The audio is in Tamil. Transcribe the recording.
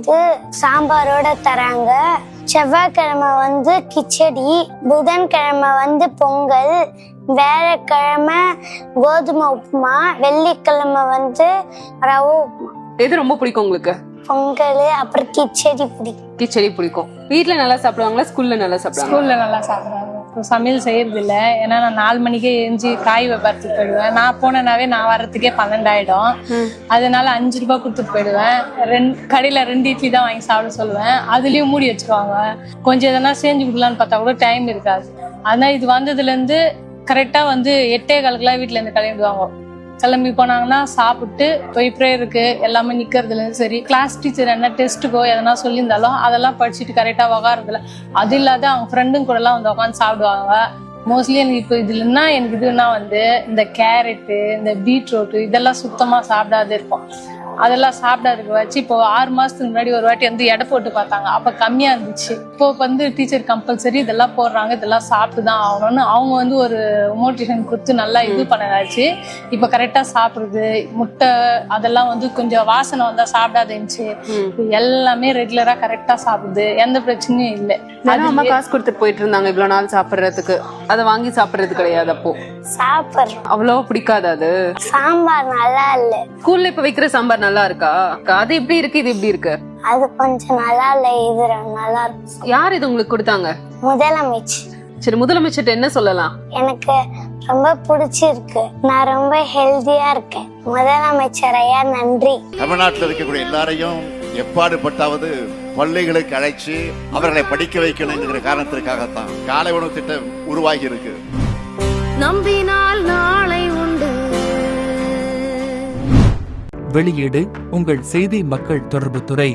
வந்து சாம்பாரோட தராங்க. செவ்வாய்க்கிழமை வந்து கிச்சடி, புதன்கிழமை வந்து பொங்கல், வேலைக்கிழமை கோதுமை உப்புமா, வெள்ளிக்கிழமை வந்து ரவை உப்புமா. எது ரொம்ப பிடிக்கும் உங்களுக்கு? பொங்கல், அப்புறம் கிச்சடி பிடிக்கும். கிச்சடி பிடிக்கும். வீட்ல நல்லா சாப்பிடுவாங்களா, ஸ்கூல்ல நல்லா சாப்பிடுவாங்க? ஸ்கூல்ல நல்லா சாப்பிடுவாங்க. சமையல் செய்யறது இல்லை, ஏன்னா நான் 4 மணிக்கே எழுந்து காய் வியாபாரத்துக்கு போயிடுவேன். நான் போனேனாவே நான் வர்றதுக்கே 12 ஆயிடும். அதனால 5 ரூபாய் கொடுத்துட்டு போயிடுவேன். கடையில 2 இட்லி தான் வாங்கி சாப்பிட சொல்லுவேன். அதுலயும் மூடி வச்சுக்குவாங்க. கொஞ்சம் எதனா செஞ்சு கொடுக்கலான்னு பார்த்தா கூட டைம் இருக்காது. அதனால இது வந்ததுல இருந்து கரெக்டா வந்து 8:15 வீட்டுல இருந்து கிளம்பிடுவாங்க. கிளம்பி போனாங்கன்னா சாப்பிட்டு போய் ப்ரேயருக்கு எல்லாமே நிக்கிறதுல சரி, கிளாஸ் டீச்சர் என்ன டெஸ்ட்டுக்கோ எதனா சொல்லியிருந்தாலும் அதெல்லாம் படிச்சுட்டு கரெக்டா உக்காரதுல. அது இல்லாத அவங்க ஃப்ரெண்டுங்க கூட எல்லாம் வந்து உட்காந்து சாப்பிடுவாங்க. மோஸ்ட்லி எனக்கு இப்போ இதுலன்னா எனக்கு இதுன்னா வந்து இந்த கேரட்டு, இந்த பீட்ரூட்டு இதெல்லாம் சுத்தமா சாப்பிடாது இருக்கும். அதெல்லாம் சாப்பிடாதுக்கு வச்சு இப்போ 6 மாசத்துக்கு முன்னாடி ஒரு வாட்டி வந்து எடை போட்டு பார்த்தாங்க. அப்ப கம்மியா இருந்துச்சு. இப்போ வந்து டீச்சர் கம்பல்சரி இதெல்லாம் போடுறாங்க, இதெல்லாம் சாப்பிட்டுதான் ஆகணும்னு அவங்க வந்து ஒரு மோட்டிவேஷன் கொடுத்து நல்லா இது பண்ணதாச்சு. இப்ப கரெக்டா சாப்பிடுறது. முட்டை அதெல்லாம் வந்து கொஞ்சம் வாசனை வந்தா சாப்பிடாது இருந்துச்சு. எல்லாமே ரெகுலரா கரெக்டா சாப்பிடுது, எந்த பிரச்சனையும் இல்லை. அம்மா காசு கொடுத்துட்டு போயிட்டு இருந்தாங்க இவ்வளவு நாள் சாப்பிடுறதுக்கு, அதை வாங்கி சாப்பிடுறது கிடையாது. அப்போ சாப்பிடுறோம். அவ்வளவு பிடிக்காது அது. சாம்பார் நல்லா இல்ல. ஸ்கூல்ல இப்ப வைக்கிற சாம்பார் நல்லா இருக்கா? அது எப்படி இருக்கு, இது எப்படி இருக்கு? அது கொஞ்சம் நல்லா இல்ல, இது நல்லா இருக்கு. யார் இது உங்களுக்கு கொடுத்தாங்க? முதலமைச்சர். சரி, முதலமைச்சர்ட்ட என்ன சொல்லலாம்? எனக்கு ரொம்ப பிடிச்சிருக்கு, நான் ரொம்ப ஹெல்தியா இருக்கேன். முதலமைச்சர் ஐயா நன்றி. தமிழ்நாட்டில் இருக்கக்கூடிய எல்லாரையும் எப்பாடுபட்டாவது பள்ளிகளுக்கு அழைச்சு அவர்களை படிக்க வைக்கணுங்கிற காரணத்திற்காகத்தான் காலை உணவு திட்டம் உருவாகி இருக்கு. நம்பினால் நாளை உண்டு. வெளியீடு உங்கள் செய்தி மக்கள் தொடர்பு துறை.